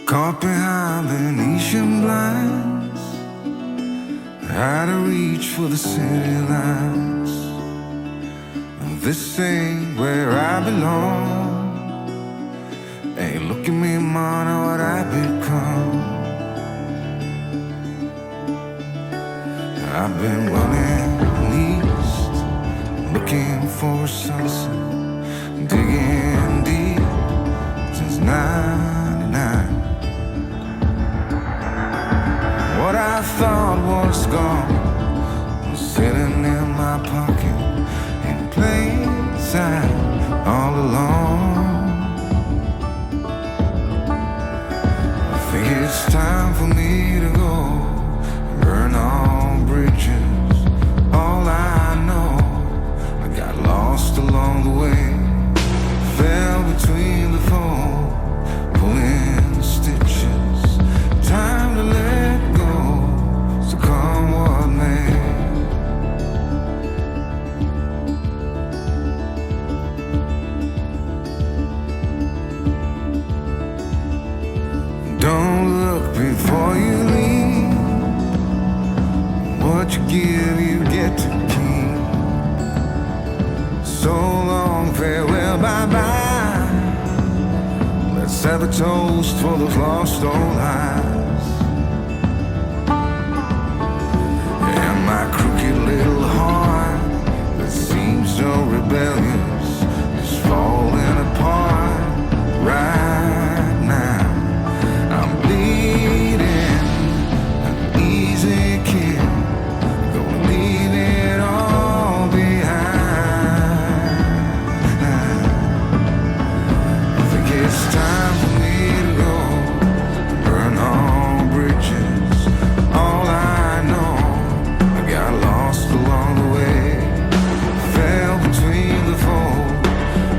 Caught behind Venetian blinds, out of reach for the city lights. This ain't where I belong. Hey, look at me, man, what I've become. I've been running east, looking for a sunset, digging deep since '99. What I thought was gone was sitting in my pocket in plain sight all along. I think it's time for me to go, burn all bridges. All I know, I got lost along the way, fell between the foam, pulling stitches. Time to let go, so come what may. Don't look before you leave. What you give, you get to keep. So long, farewell, bye-bye. Let's have a toast for those lost old lives. And my crooked little heart that seems so rebellious is falling apart right now. I'm bleeding, an easy kid, gonna leave it all behind. I think it's time for me to go, burn all bridges. All I know, I got lost along the way, fell between the fold,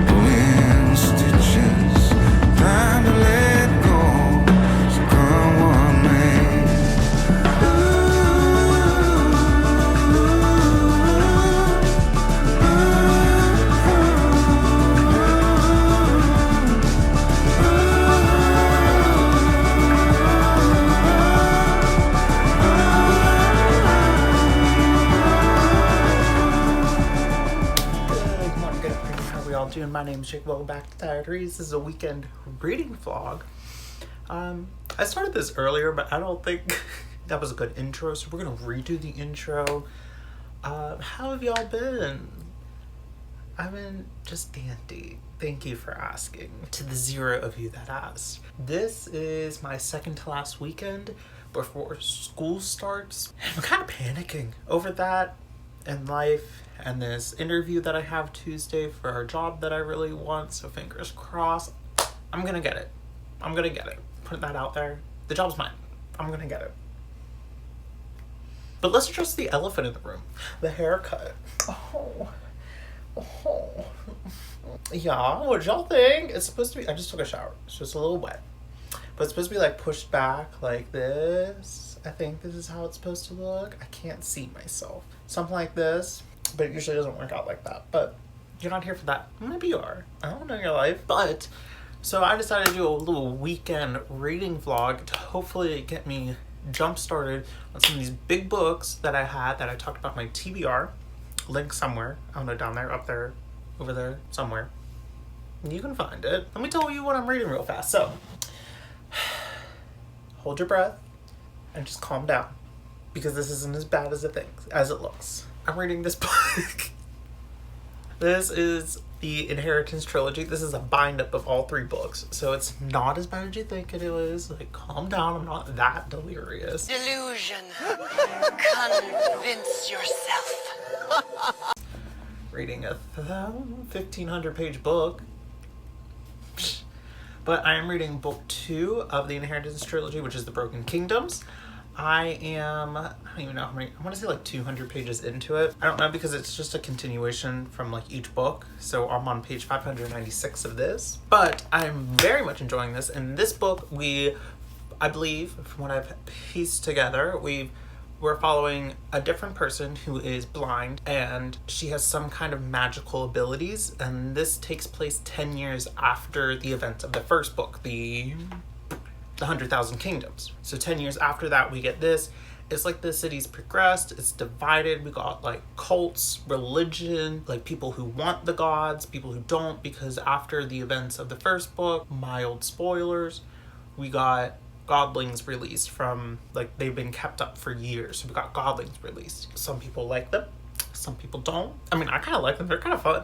pulling stitches. Time to let go, so come what may. Good morning, good afternoon, how are we all doing? My name is Jake, welcome back to Tired Reads. This is a weekend reading vlog. I started this earlier, but I don't think that was a good intro, so we're gonna redo the intro. How have y'all been? I've been just dandy. Thank you for asking, to the 0 of you that asked. This is my second to last weekend before school starts. I'm kind of panicking over that and life and this interview that I have Tuesday for a job that I really want, so fingers crossed. I'm gonna get it. I'm gonna get it. Put that out there. The job's mine. I'm gonna get it. But let's address the elephant in the room. The haircut. Oh. Yeah, what y'all think? It's supposed to be, I just took a shower. It's just a little wet. But it's supposed to be like pushed back like this. I think this is how it's supposed to look. I can't see myself. Something like this. But it usually doesn't work out like that. But you're not here for that. Maybe you are. I don't know your life. But, so I decided to do a little weekend reading vlog to hopefully get me jump started on some of these big books that I had that I talked about in my TBR. Link somewhere. I don't know, down there, up there, over there, somewhere. You can find it. Let me tell you what I'm reading real fast. So, hold your breath and just calm down, because this isn't as bad as it looks. I'm reading this book. This is the Inheritance trilogy. This is a bind-up of all 3 books, so it's not as bad as you think it is. Like, calm down. I'm not that delirious. Delusion. Convince yourself. Reading a 1,500-page book. But I am reading book 2 of the Inheritance trilogy, which is The Broken Kingdoms. I don't even know how many, I want to say like 200 pages into it. I don't know, because it's just a continuation from like each book. So I'm on page 596 of this. But I'm very much enjoying this. In this book, I believe, from what I've pieced together, we're following a different person who is blind, and she has some kind of magical abilities, and this takes place 10 years after the events of the first book, the the 100,000 Kingdoms. So 10 years after that, we get this. It's like the city's progressed, it's divided. We got like cults, religion, like people who want the gods, people who don't, because after the events of the first book, mild spoilers, we got godlings released from, like, they've been kept up for years. So we got godlings released. Some people like them, some people don't. I mean, I kind of like them, they're kind of fun.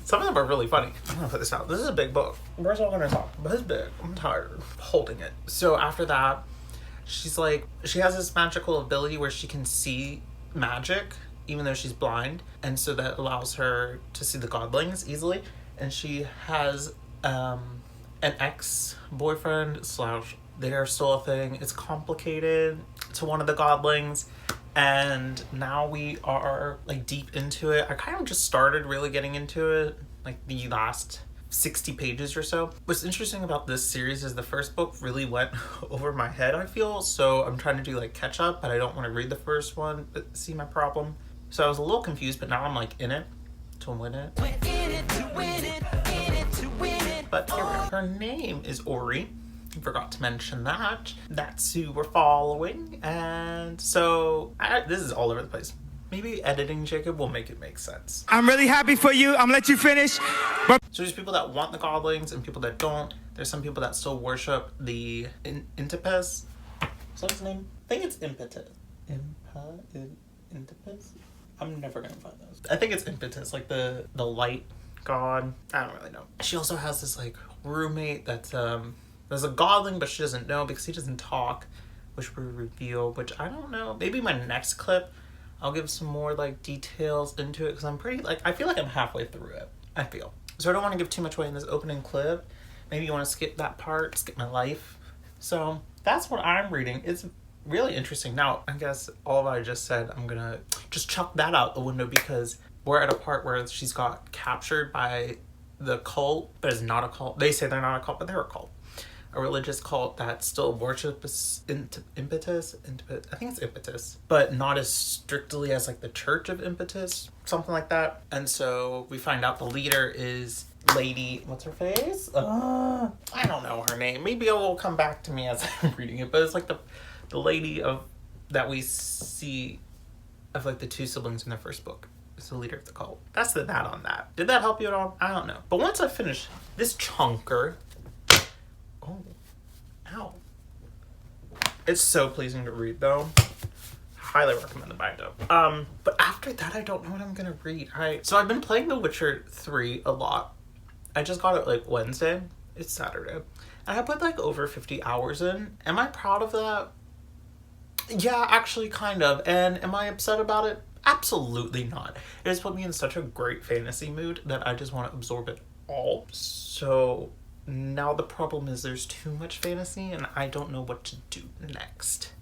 Some of them are really funny. I'm gonna put this out. This is a big book. Where's all gonna talk? But it's big. I'm tired of holding it. So after that, she's like, she has this magical ability where she can see magic even though she's blind, and so that allows her to see the godlings easily. And she has an ex-boyfriend / they are still a thing. It's complicated to one of the godlings, and now we are like deep into it. I kind of just started really getting into it like the last 60 pages or so. What's interesting about this series is the first book really went over my head, I feel, so I'm trying to do like catch up, but I don't want to read the first one. But see my problem? So I was a little confused, but now I'm like in it to win it. We're in it to win it, in it to win it. But here we are. Her name is Ori. I forgot to mention that. That's who we're following. And so this is all over the place. Maybe editing, Jacob, will make it make sense. I'm really happy for you. I'm gonna let you finish. But So there's people that want the godlings and people that don't. There's some people that still worship the Intipes. Is that his name? I think it's Impetus. Intipes? I'm never gonna find those. I think it's Impetus, like the light god. I don't really know. She also has this like roommate that's there's a godling, but she doesn't know because he doesn't talk, which we reveal, which I don't know. Maybe my next clip I'll give some more like details into it, because I'm pretty like, I feel like I'm halfway through it. I feel. So I don't want to give too much away in this opening clip. Maybe you want to skip that part, skip my life. So that's what I'm reading. It's really interesting. Now, I guess all I just said, I'm gonna just chuck that out the window, because we're at a part where she's got captured by the cult, but it's not a cult. They say they're not a cult, but they're a cult. A religious cult that still worships Impetus. I think it's Impetus, but not as strictly as like the Church of Impetus, something like that. And so we find out the leader is Lady, what's her face? I don't know her name. Maybe it will come back to me as I'm reading it, but it's like the lady of that we see of like the two siblings in the first book. It's the leader of the cult. That's the that on that. Did that help you at all? I don't know. But once I finish this chunker, oh, ow. It's so pleasing to read though. Highly recommend the bind-up. But after that, I don't know what I'm gonna read. So I've been playing The Witcher 3 a lot. I just got it like Wednesday. It's Saturday. And I put like over 50 hours in. Am I proud of that? Yeah, actually kind of. And am I upset about it? Absolutely not. It has put me in such a great fantasy mood that I just want to absorb it all. So now the problem is there's too much fantasy and I don't know what to do next.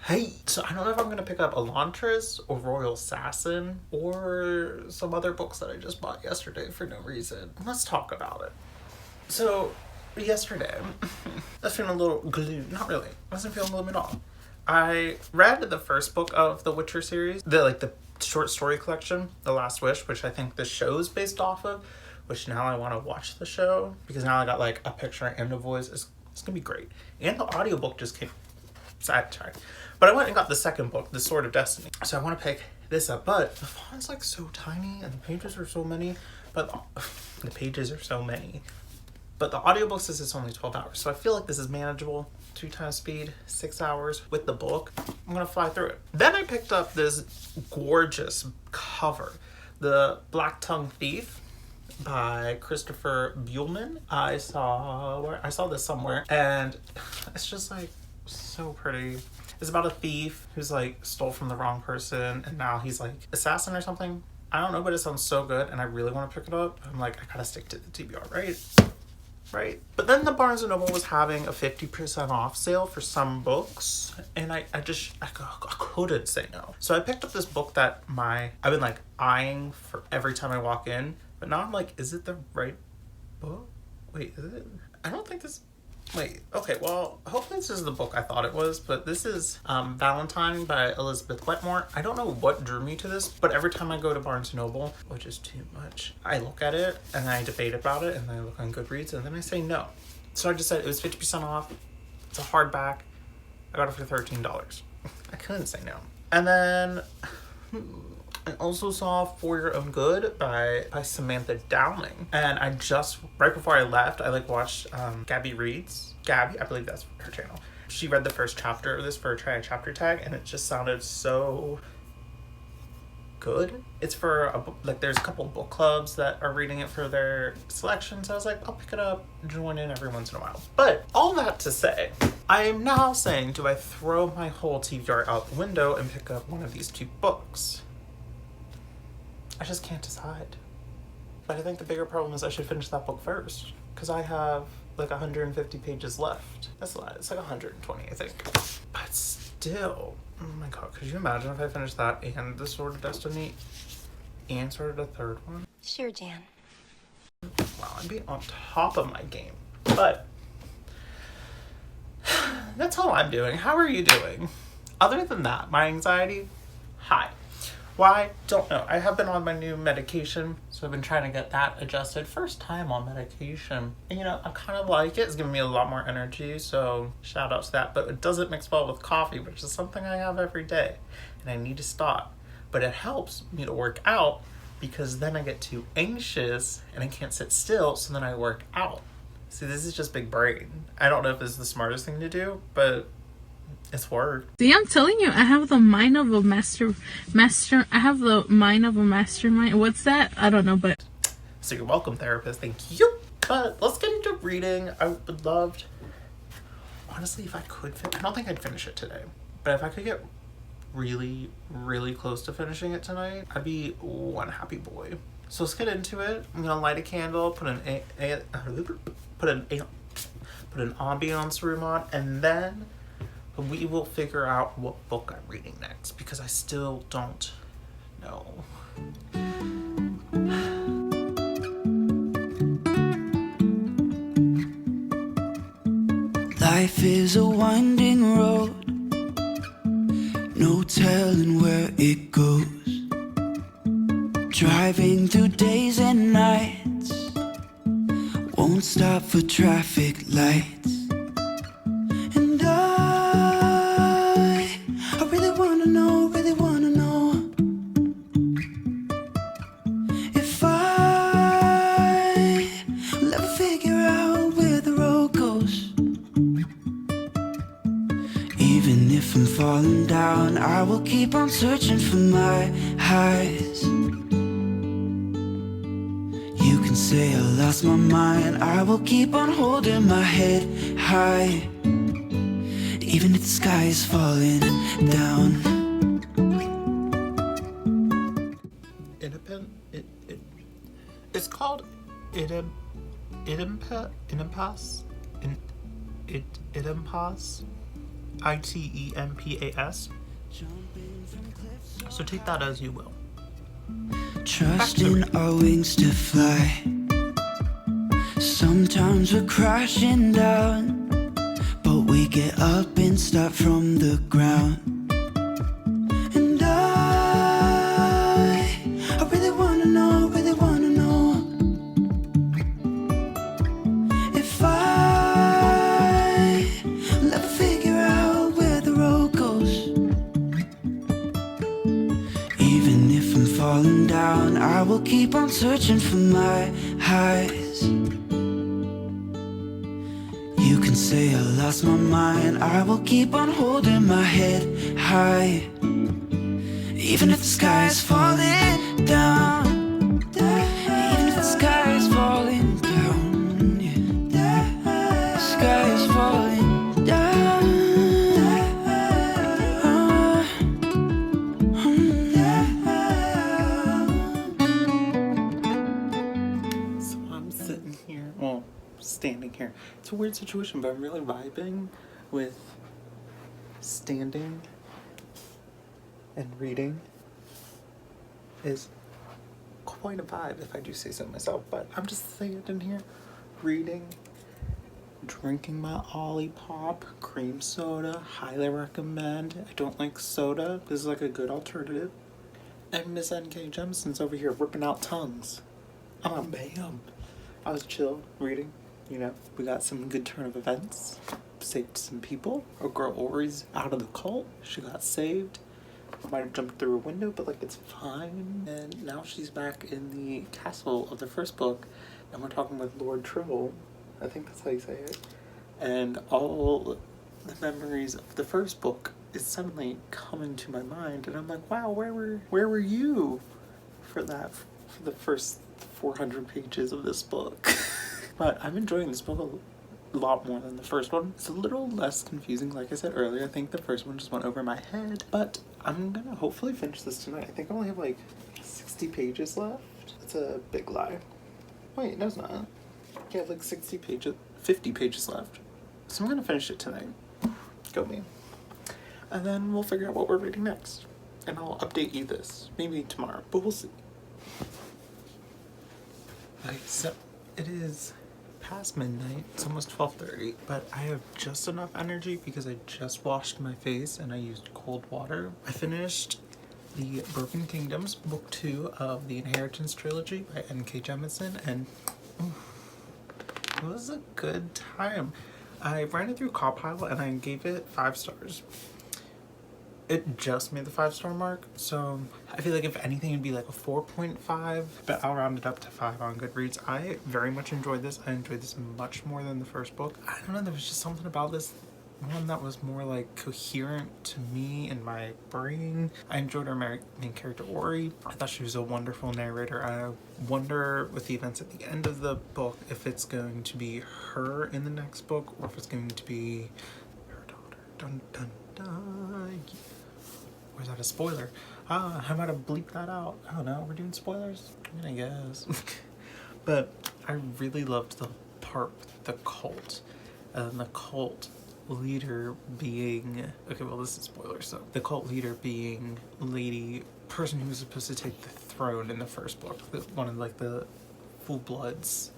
Hey, so I don't know if I'm going to pick up Elantris or Royal Assassin or some other books that I just bought yesterday for no reason. Let's talk about it. So, yesterday, I was feeling a little glued. Not really. I wasn't feeling gloomy at all. I read the first book of the Witcher series, the short story collection, The Last Wish, which I think the show's based off of, which now I want to watch the show because now I got like a picture and a voice. It's going to be great. And the audiobook just came. Sorry. But I went and got the second book, The Sword of Destiny. So I want to pick this up, but the font's like so tiny and the pages are so many, but But the audiobook says it's only 12 hours. So I feel like this is manageable. 2 times speed, 6 hours with the book. I'm going to fly through it. Then I picked up this gorgeous cover, The Black Tongue Thief by Christopher Buehlman. I saw this somewhere and it's just like so pretty. It's about a thief who's like stole from the wrong person and now he's like assassin or something. I don't know, but it sounds so good and I really want to pick it up. I'm like, I gotta stick to the TBR, right? But then the Barnes & Noble was having a 50% off sale for some books and I couldn't say no. So I picked up this book that I've been like eyeing for every time I walk in, but now I'm like, is it the right book? Wait, is it? I don't think this. Wait, okay, well, hopefully this is the book I thought it was, but this is Valentine by Elizabeth Wetmore. I don't know what drew me to this, but every time I go to Barnes & Noble, which is too much, I look at it and I debate about it and I look on Goodreads and then I say no. So I just said it was 50% off. It's a hardback. I got it for $13. I couldn't say no. And then I also saw For Your Own Good by Samantha Downing. And I just, right before I left, I watched Gabby Reads. Gabby, I believe that's her channel. She read the first chapter of this for a try a chapter tag, and it just sounded so good. It's for there's a couple book clubs that are reading it for their selections. So I was like, I'll pick it up, join in every once in a while. But all that to say, I am now saying, do I throw my whole TBR out the window and pick up one of these two books? I just can't decide. But I think the bigger problem is I should finish that book first, because I have 150 pages left. That's a lot. It's 120, I think. But still, oh my god, could you imagine if I finished that and The Sword of Destiny and started a third one? Sure, Jan. Wow, I'm being on top of my game. But that's all I'm doing. How are you doing? Other than that, my anxiety, high. Why? Don't know. I have been on my new medication, so I've been trying to get that adjusted. First time on medication. And I kind of like it. It's giving me a lot more energy, so shout out to that. But it doesn't mix well with coffee, which is something I have every day. And I need to stop. But it helps me to work out, because then I get too anxious and I can't sit still, so then I work out. See, this is just big brain. I don't know if this is the smartest thing to do, but it's worked. See, I'm telling you, I have the mind of a I have the mind of a mastermind. What's that? I don't know, but. So you're welcome, therapist. Thank you. But let's get into reading. I would love, honestly, if I could, I don't think I'd finish it today. But if I could get really, really close to finishing it tonight, I'd be one happy boy. So let's get into it. I'm gonna light a candle, put an ambiance room on, and then we will figure out what book I'm reading next, because I still don't know. Life is a winding road, no telling where it goes. Driving through days and nights, won't stop for traffic lights. And I really wanna know if I will ever figure out where the road goes. Even if I'm falling down, I will keep on searching for my highs. You can say I lost my mind, I will keep on holding my head high, even if the sky is falling down. It's called Idempas. ITEMPAS. So take that as you will. Trusting our wings to fly. Sometimes we're crashing down, but we get up and start from the ground. And I really wanna know if I will ever figure out where the road goes. Even if I'm falling down, I will keep on searching for my highs. You can say I lost my mind, I will keep on holding my head high, even if the sky is falling down. Even if the sky is falling down, yeah. The sky is falling down. So I'm sitting here, well, standing here. It's a weird situation, but I'm really vibing with standing and reading. Is quite a vibe, if I do say so myself. But I'm just standing here, reading, drinking my Olipop cream soda. Highly recommend. I don't like soda. This is a good alternative. And Miss NK Jemison's over here ripping out tongues. I'm a bam. I was chill reading. We got some good turn of events. saved some people. Our girl Ori's out of the cult. She got saved. Might have jumped through a window, but like it's fine. And now she's back in the castle of the first book, and we're talking with Lord Trill. I think that's how you say it. And all the memories of the first book is suddenly coming to my mind, and I'm like, wow, where were you for that, for the first 400 pages of this book? But I'm enjoying this book a lot more than the first one. It's a little less confusing, like I said earlier. I think the first one just went over my head, but I'm gonna hopefully finish this tonight. I think I only have like 60 pages left. That's a big lie. Wait, no it's not. Yeah, like 60 pages, 50 pages left. So I'm gonna finish it tonight. Go me. And then we'll figure out what we're reading next. And I'll update you this, maybe tomorrow, but we'll see. Okay, so it is past midnight. It's almost 12:30, but I have just enough energy because I just washed my face and I used cold water. I finished the Broken Kingdoms, book 2 of the Inheritance trilogy by N.K. Jemisin, and it was a good time. I ran it through Copile and I gave it 5 stars. It just made the 5-star mark, so I feel like if anything it'd be like a 4.5, but I'll round it up to 5 on Goodreads. I very much enjoyed this. I enjoyed this much more than the first book. I don't know, there was just something about this one that was more like coherent to me in my brain. I enjoyed our main character Ori. I thought she was a wonderful narrator. I wonder with the events at the end of the book if it's going to be her in the next book or if it's going to be her daughter. Dun dun dun. Or is that a spoiler? How about I bleep that out? I don't know, we're doing spoilers? I guess. But I really loved the part with the cult. And the cult leader being... Okay, well this is spoiler, so... The cult leader being person who was supposed to take the throne in the first book. One of like the full bloods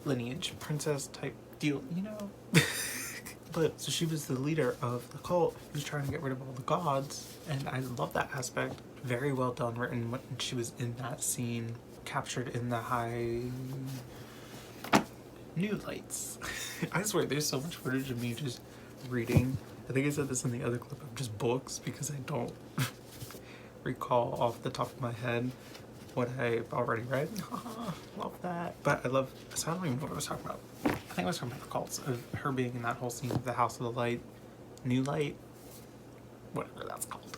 lineage princess type deal, you know? But so she was the leader of the cult who was trying to get rid of all the gods, and I love that aspect. Very well done written when she was in that scene, captured in the high new lights. I swear there's so much footage of me just reading. I think I said this in the other clip of just books because I don't recall off the top of my head what I've already read. Love that. But I love, so I don't even know what I was talking about. I think I was talking about the cults, of her being in that whole scene of the House of the Light, New Light, whatever that's called.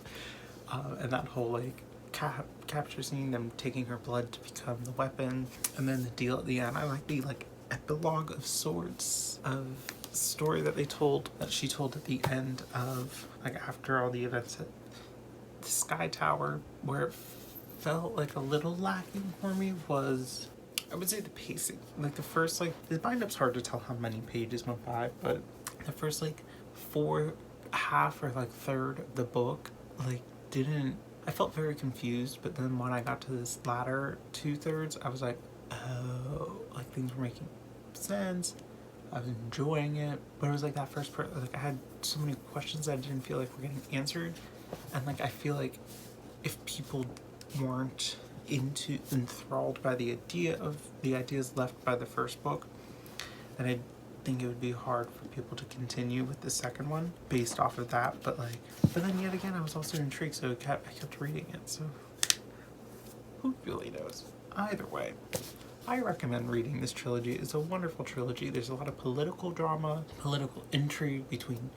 And that whole like capture scene, them taking her blood to become the weapon, and then the deal at the end. I like the like epilogue of sorts of story that she told at the end of, like, after all the events at the Sky Tower, where it felt like a little lacking for me was, I would say, the pacing. Like the first, like, the bind-up's hard to tell how many pages went by, but the first like half or like third of the book, like, I felt very confused, but then when I got to this latter 2/3, I was like, oh, like things were making sense. I was enjoying it, but it was like that first part, like I had so many questions that I didn't feel like were getting answered, and like I feel like if people weren't enthralled by the ideas left by the first book, then I think it would be hard for people to continue with the second one based off of that. But then yet again, I was also intrigued, so I kept reading it. So who really knows? Either way, I recommend reading this trilogy. It's a wonderful trilogy. There's a lot of political drama, political intrigue between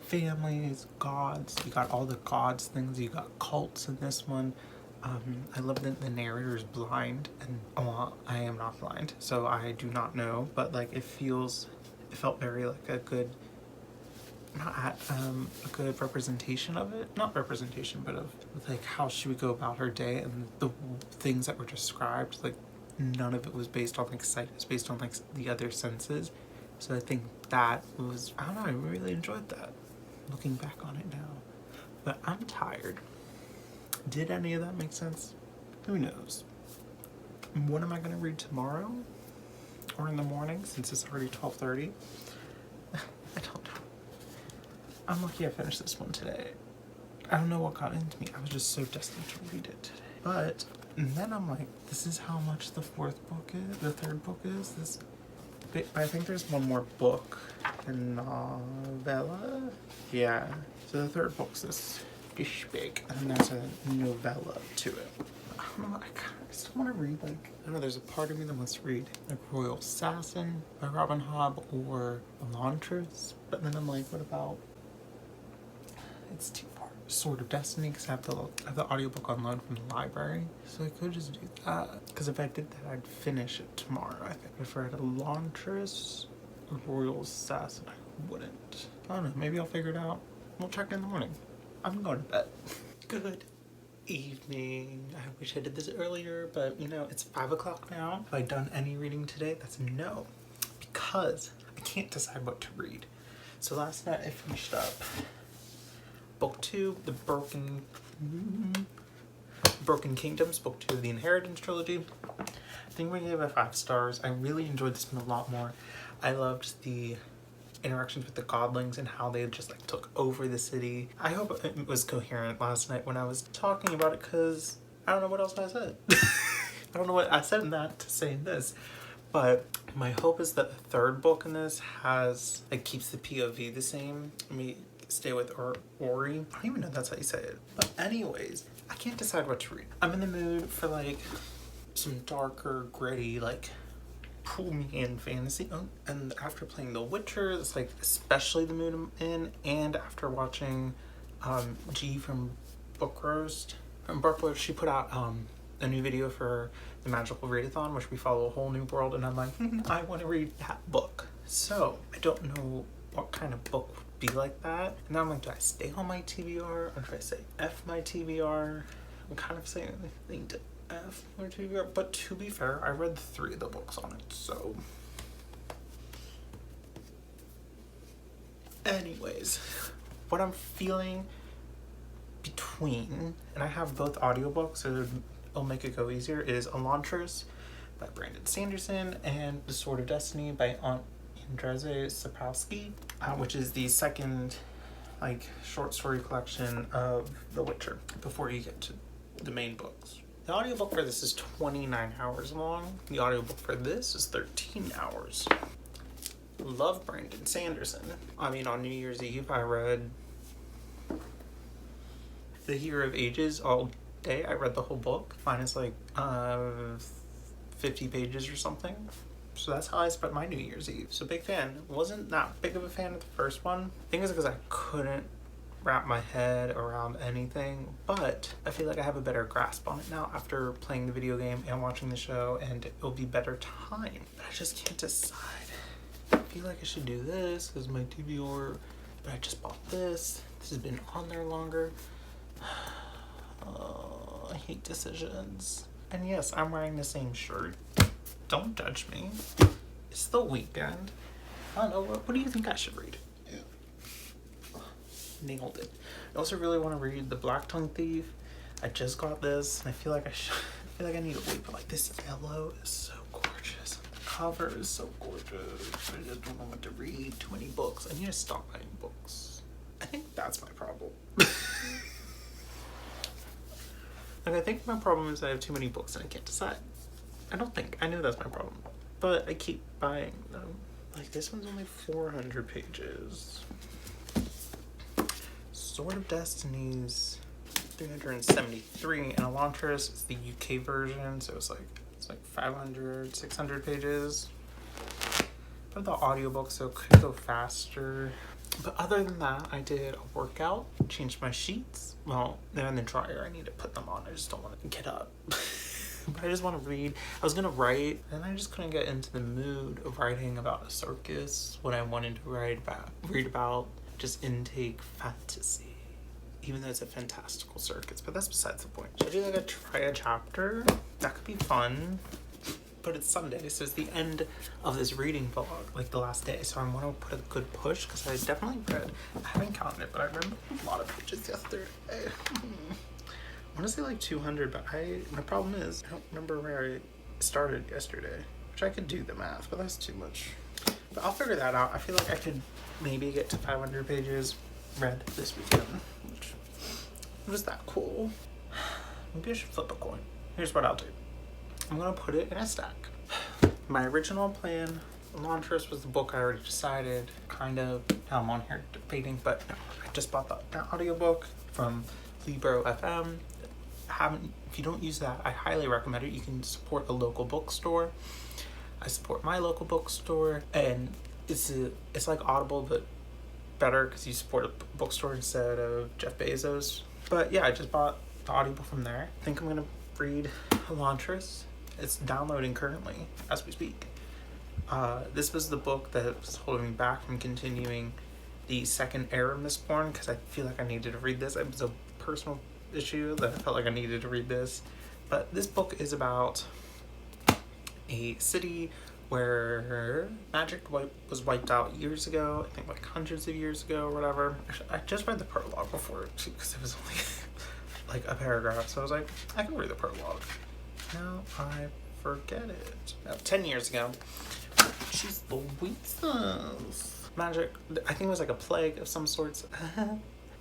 families, gods. You got all the gods things. You got cults in this one. I love that the narrator is blind, and I am not blind, so I do not know, but like it felt very like a good, a good representation of it. Not representation, but of like how she would go about her day, and the things that were described, like none of it was based on like sight, it's based on like the other senses. So I think that was, I don't know, I really enjoyed that, looking back on it now. But I'm tired. Did any of that make sense? Who knows? What am I going to read tomorrow? Or in the morning, since it's already 12:30? I don't know. I'm lucky I finished this one today. I don't know what got into me. I was just so destined to read it today. But then I'm like, this is how much the third book is? I think there's one more book, a novella. Yeah. So the third book's this big, and there's a novella to it. I don't know. I still want to read, like, I don't know, there's a part of me that wants to read like Royal Assassin by Robin Hobb or Elantris, but then I'm like, what about, it's too far. Sword of Destiny, because I have the audiobook on loan from the library, so I could just do that, because if I did that I'd finish it tomorrow. I think if I had Elantris or Royal Assassin I wouldn't. I don't know, maybe I'll figure it out. We'll check in the morning. I'm going to bed. Good evening. I wish I did this earlier, but you know, it's 5 o'clock now. Have I done any reading today? That's no, because I can't decide what to read. So last night I finished up book 2, the Broken Kingdoms, book 2 of the Inheritance trilogy. I think we gave it 5 stars. I really enjoyed this one a lot more. I loved the interactions with the godlings and how they just like took over the city. I hope it was coherent last night when I was talking about it, because I don't know what else I said. I don't know what I said in that to say in this, but my hope is that the third book in this has, like, keeps the POV the same. I mean, stay with Ori. I don't even know if that's how you say it. But anyways, I can't decide what to read. I'm in the mood for like some darker, gritty, like pull me in fantasy. And after playing The Witcher, it's like especially the mood I'm in. And after watching G from Book Roast, she put out a new video for the Magical Readathon, which we follow a whole new world, and I'm like, I want to read that book. So I don't know what kind of book would be like that. And now I'm like, do I stay on my TBR or do I say F my TBR? I'm kind of saying anything to F my TBR, but to be fair, I read 3 of the books on it, so. Anyways, what I'm feeling between, and I have both audiobooks, so it'll make it go easier, is Elantris by Brandon Sanderson and The Sword of Destiny by Andrzej Sapkowski, which is the second like short story collection of The Witcher before you get to the main books. The audiobook for this is 29 hours long. The audiobook for this is 13 hours. Love Brandon Sanderson. I mean, on New Year's Eve I read The Hero of Ages all day. I read the whole book. Mine is like 50 pages or something. So that's how I spent my New Year's Eve. So big fan. Wasn't that big of a fan of the first one. I think it's because I couldn't wrap my head around anything, but I feel like I have a better grasp on it now after playing the video game and watching the show, and it'll be better time. But I just can't decide. I feel like I should do this as my TBR, but I just bought this. This has been on there longer. I hate decisions. And yes, I'm wearing the same shirt. Don't judge me. It's the weekend. I don't know, what do you think I should read? Nailed it. I also really want to read The Black Tongue Thief. I just got this, and I feel like I need to wait, but like this yellow is so gorgeous. The cover is so gorgeous. I just don't know what to read. Too many books. I need to stop buying books. I think that's my problem. Like, I think my problem is I have too many books and I can't decide. I know that's my problem, but I keep buying them. Like, this one's only 400 pages. Sword of Destiny's 373, and Elantris is the UK version, so it's like 500, 600 pages. But the audiobook, so it could go faster. But other than that, I did a workout, changed my sheets. Well, they're in the dryer. I need to put them on. I just don't want to get up. But I just want to read. I was going to write, and I just couldn't get into the mood of writing about a circus. What I wanted to read about, just intake fantasy. Even though it's a fantastical circus, but that's besides the point. Should I do like try a chapter? That could be fun. But it's Sunday, so it's the end of this reading vlog, like the last day. So I want to put a good push, because I definitely read, I haven't counted it, but I read a lot of pages yesterday. I want to say like 200, but my problem is, I don't remember where I started yesterday, which I could do the math, but that's too much. But I'll figure that out. I feel like I could maybe get to 500 pages read this weekend, which was that cool. Maybe I should flip a coin. Here's what I'll do. I'm gonna put it in a stack. My original plan Elantris was the book I already decided, kind of. Now I'm on here debating, but I just bought the audiobook from Libro FM. If you don't use that, I highly recommend it. You can support a local bookstore. I support my local bookstore, and it's like Audible, but better because you support a bookstore instead of Jeff Bezos. But yeah, I just bought the audiobook from there. I think I'm gonna read Elantris. It's downloading currently as we speak. This was the book that was holding me back from continuing the second Era Mistborn, because I feel like I needed to read this. It was a personal issue that I felt like I needed to read this. But this book is about a city where magic was wiped out years ago. I think like hundreds of years ago or whatever. I just read the prologue before because it was only like a paragraph. So I was like, I can read the prologue. Now I forget it. 10 years ago. She's Louisa's. Magic, I think it was like a plague of some sorts.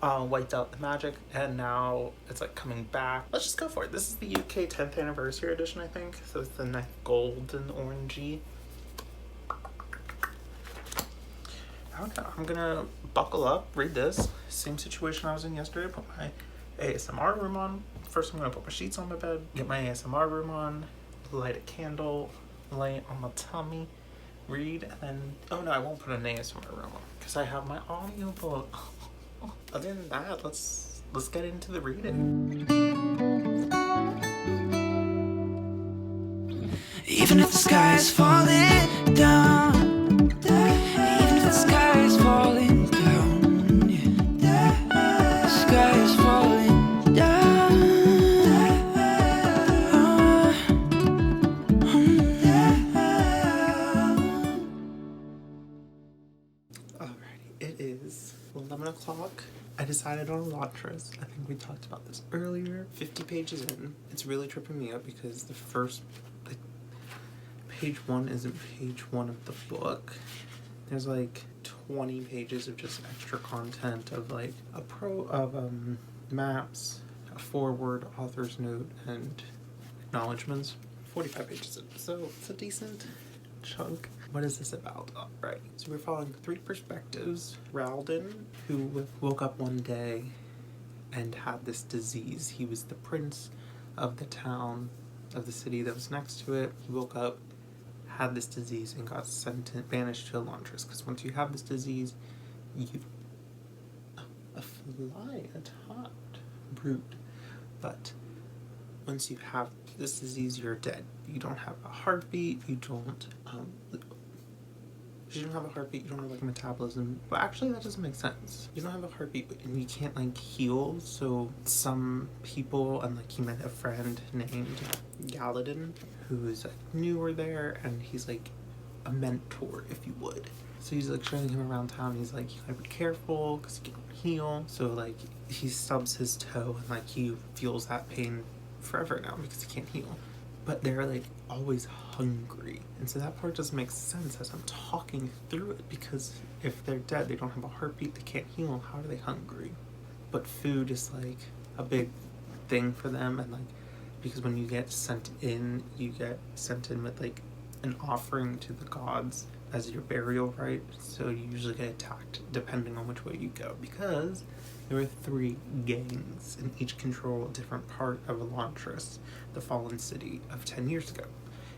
Wiped out the magic, and now it's like coming back. Let's just go for it. This is the UK 10th anniversary edition, I think. So it's the nice golden orangey. Okay, I'm gonna buckle up, read this. Same situation I was in yesterday. Put my ASMR room on. First, I'm gonna put my sheets on my bed, get my ASMR room on, light a candle, lay it on my tummy, read, and then, oh no, I won't put an ASMR room on because I have my audiobook. Other than that, let's get into the reading. Even if the sky is falling down, even if the sky is falling down, yeah. The sky is falling down. Alrighty, it is 11 o'clock. I decided on Elantris. I think we talked about this earlier. 50 pages in. It's really tripping me up because the first, like, page 1 isn't page 1 of the book. There's like 20 pages of just extra content of like maps, a foreword, author's note, and acknowledgements. 45 pages in. So it's a decent chunk. What is this about? Alright, so we're following 3 perspectives. Ralden, who woke up one day and had this disease. He was the prince of the town, of the city that was next to it. He woke up, had this disease, and got banished to Elantris. Because once you have this disease, a fly, a tot, brute. But once you have this disease, you're dead. You don't have a heartbeat, you don't have a heartbeat, you don't have like metabolism. Well, actually that doesn't make sense. You don't have a heartbeat and you can't like heal, so some people, and like he met a friend named Galadin who's like newer there, and he's like a mentor, if you would. So he's like showing him around town. He's like, you gotta be careful because you can't heal. So like he stubs his toe and like he feels that pain forever now because he can't heal. But they're like always hungry, and so that part doesn't make sense as I'm talking through it, because if they're dead, they don't have a heartbeat, they can't heal, how are they hungry? But food is like a big thing for them, and like because when you get sent in with like an offering to the gods as your burial rite, so you usually get attacked depending on which way you go, because there were 3 gangs, and each control a different part of Elantris, the fallen city of 10 years ago.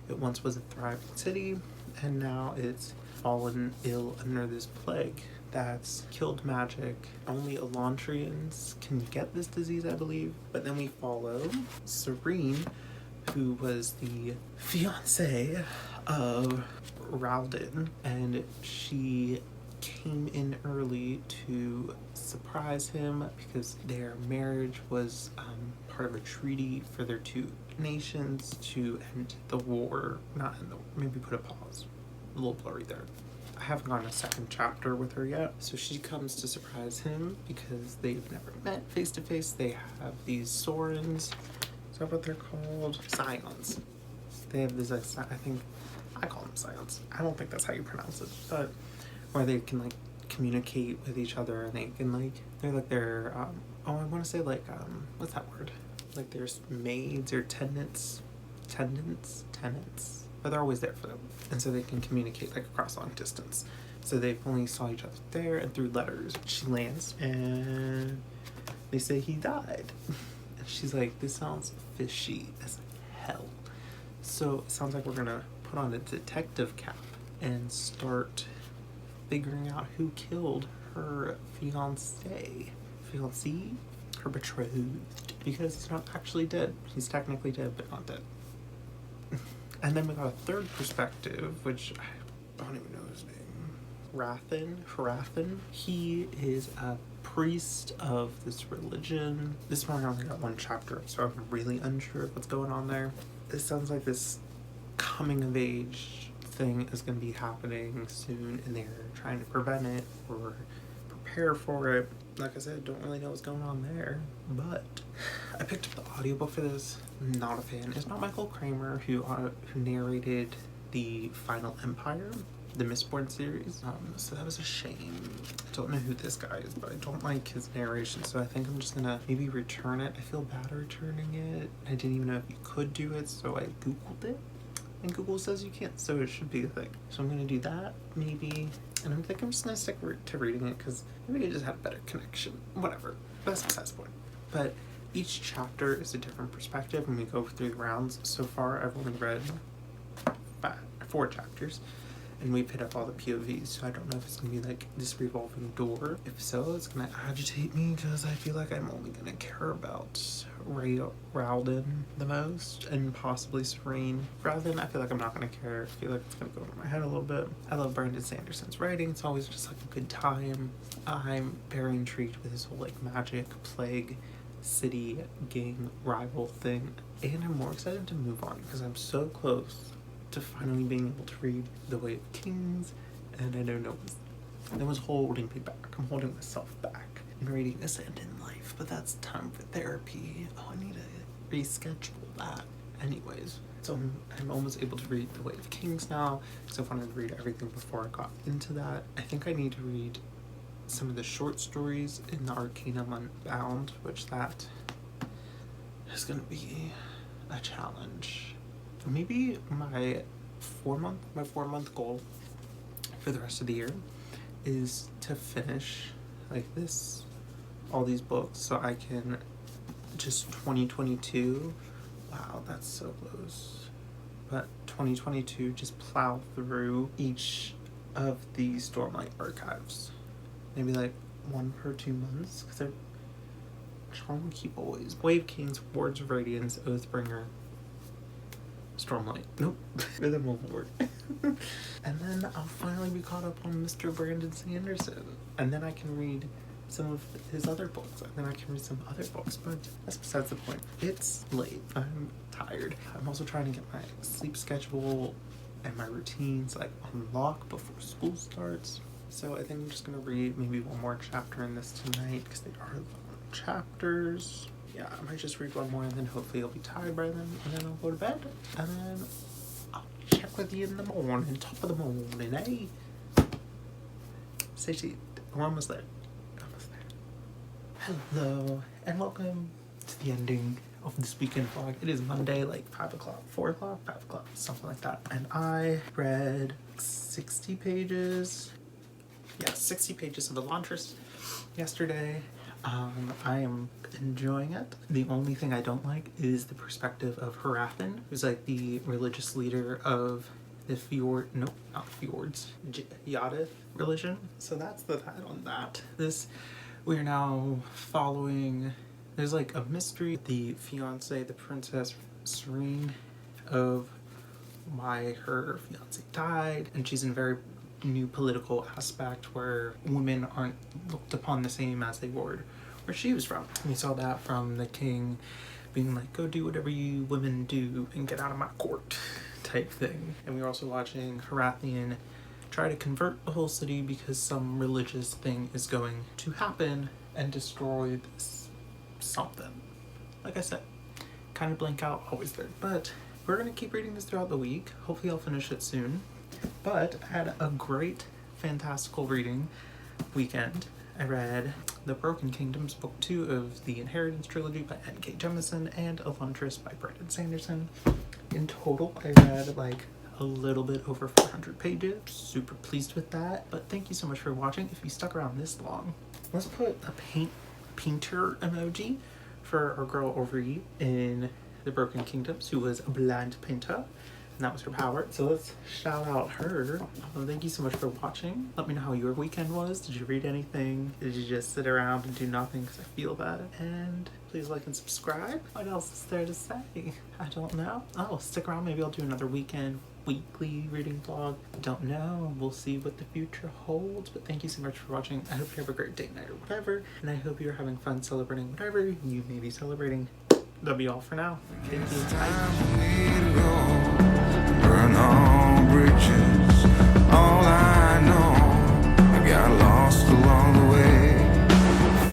It once was a thriving city, and now it's fallen ill under this plague that's killed magic. Only Elantrians can get this disease, I believe. But then we follow Serene, who was the fiancée of Ralden, and she came in early to surprise him because their marriage was part of a treaty for their 2 nations to end the war. Not end the war, maybe put a pause. A little blurry there. I haven't gotten a second chapter with her yet. So she comes to surprise him because they've never met face to face. They have these Sorens. Is that what they're called? Scions. They have this, I think, I call them Scions. I don't think that's how you pronounce it, but where they can like communicate with each other, and they can like, they're like their I want to say like what's that word, like there's maids or tenants, but they're always there for them, and so they can communicate like across long distance. So they only saw each other there and through letters. She lands and they say he died. And she's like, this sounds fishy as hell. So it sounds like we're gonna put on a detective cap and start figuring out who killed her fiancé, her betrothed, because he's not actually dead. He's technically dead, but not dead. And then we got a third perspective, which I don't even know his name. Hrathen. He is a priest of this religion. This one I only got one chapter, so I'm really unsure of what's going on there. It sounds like this coming of age thing is going to be happening soon, and they're trying to prevent it or prepare for it. Like I said, don't really know what's going on there, but I picked up the audiobook for this. Not a fan. It's not Michael Kramer who narrated the Final Empire, the Mistborn series, so that was a shame. I don't know who this guy is, but I don't like his narration, so I think I'm just gonna maybe return it. I feel bad returning it. I didn't even know if you could do it, so I googled it, and Google says you can't, so it should be a thing. So I'm gonna do that, maybe, and I think I'm just gonna stick to reading it, because maybe I just had a better connection. Whatever, that's besides the point. But each chapter is a different perspective when we go through the rounds. So far, I've only read 4 chapters, and we've hit up all the POVs, so I don't know if it's gonna be like this revolving door. If so, it's gonna agitate me, because I feel like I'm only gonna care about Rowden the most, and possibly Serene. Rowden, I feel like I'm not gonna care. I feel like it's gonna go over my head a little bit. I love Brandon Sanderson's writing. It's always just like a good time. I'm very intrigued with his whole like magic, plague, city, gang, rival thing, and I'm more excited to move on, because I'm so close to finally being able to read The Way of Kings, and I know no one's holding me back. I'm holding myself back in reading this and in life, but that's time for therapy. Oh, I need to reschedule that. Anyways, so I'm almost able to read The Way of Kings now, because I wanted to read everything before I got into that. I think I need to read some of the short stories in the Arcanum Unbound, which that is going to be a challenge. Maybe my 4-month goal for the rest of the year is to finish like all these books, so I can just 2022. Wow, that's so close. But 2022, just plow through each of the Stormlight archives. Maybe like 1 per 2 months, because they're trying to keep always. Wave Kings, Wards of Radiance, Oathbringer, Stormlight. Nope. Rhythm of Word. And then I'll finally be caught up on Mr. Brandon Sanderson. And then I can read some of his other books. And then I can read some other books. But that's besides the point. It's late. I'm tired. I'm also trying to get my sleep schedule and my routines like on lock before school starts. So I think I'm just gonna read maybe 1 more chapter in this tonight, because they are long chapters. Yeah, I might just read 1 more, and then hopefully I'll be tired by then, and then I'll go to bed, and then I'll check with you in the morning, top of the morning, eh? We're almost there. Hello, and welcome to the ending of this weekend vlog. It is Monday, like 5 o'clock, 4 o'clock, 5 o'clock, something like that. And I read 60 pages. Yeah, 60 pages of Elantris yesterday. I am enjoying it. The only thing I don't like is the perspective of Hrathen, who's like the religious leader of the Yadith religion. So that's the title on that. We are now following, there's like a mystery. The fiance, the princess Serene, of why her fiance died, and she's in a very new political aspect where women aren't looked upon the same as they were where she was from. We saw that from the king being like, go do whatever you women do and get out of my court type thing. And we were also watching Hrathen try to convert the whole city because some religious thing is going to happen and destroy this something. Like I said, kind of blank out, always there. But we're gonna keep reading this throughout the week. Hopefully I'll finish it soon. But I had a great, fantastical reading weekend. I read The Broken Kingdoms, Book 2 of the Inheritance Trilogy by N.K. Jemisin, and Elantris by Brandon Sanderson. In total, I read like a little bit over 400 pages. Super pleased with that. But thank you so much for watching. If you stuck around this long, let's put a painter emoji for our girl Ori in the Broken Kingdoms, who was a blind painter. And that was her power. So let's shout out her. Thank you so much for watching. Let me know how your weekend was. Did you read anything? Did you just sit around and do nothing? Because I feel that. And please like and subscribe. What else is there to say? I don't know. Oh, stick around. Maybe I'll do another weekly reading vlog. Don't know. We'll see what the future holds. But thank you so much for watching. I hope you have a great day, night, or whatever. And I hope you're having fun celebrating whatever you may be celebrating. That'll be all for now. Thank you. It's Bye. time for me to go. Burn all bridges. All I know, I got lost along